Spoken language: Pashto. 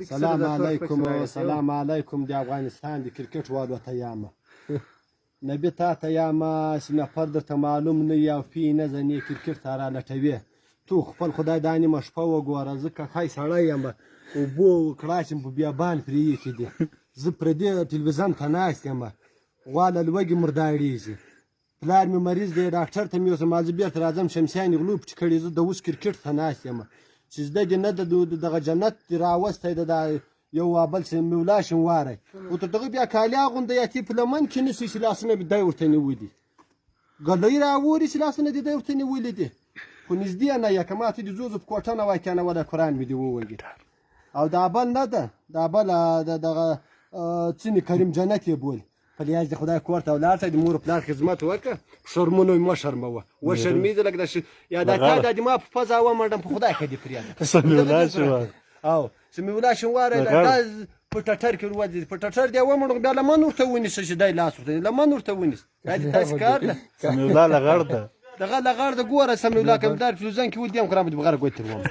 سلام علیکم سلام علیکم د افغانستان د کرکټ والو ته یامه نبي تا ته یامه چې نفر درته معلوم نه یي او پی نه زنې کرکټ ته رالټوې تو خپل خدای دا نیمه شپه وګوره زه کښی سړی یم اوبو کړاچم په بیابان پرې ایښي دي زه پر دې تلویزیون ته ناست یم غوا له لوږې مرداړېږي پلار مې مریض دی ډاکټر ته مې یوسم زه بېرته راځم شمسیانې غلو پټ کړي زه د اوس کرکټ ته ناست یم چې زده دې نه د دغه جنت دې راوستی د دا یو وابل چې مې ولاړ واری او تر دغه بیا کالي اغوندی یا تې په لمن کې نیسي چې لاسونه مې دی ورته نیولي ګلۍ راوري چې لاسونه دې دی ورته نیولي دي خو نږدې نه یه که ماته دې زوزو په کوټه نه وای کنه ولا قرآن مې دې ووږي او دا بل نه ده دا بل دغه څنې کریم جنت یې بول په لیاز د خدای کور ته ولاړ ته د مور پلار خدمت وکړه شرمونو یې مه شرموه وشرمېږه لکه یا دا کار دا د ما په پزه ومنډم په خدای ښه دې پرېږده او چې مې ولاړ شم واره دا په ټټر کې ورودې په ټټر دې ومنډم بیا لمن ورته ونیسه چې دی لاس ورته لمن ورته ونیسه دا دې تاسې کار ده سمیع الله لغړ ده دغه لغړ ده ګوره سمیع الله که مې در فلوزن کې ودیم خو را مې د بغره ګوتې وم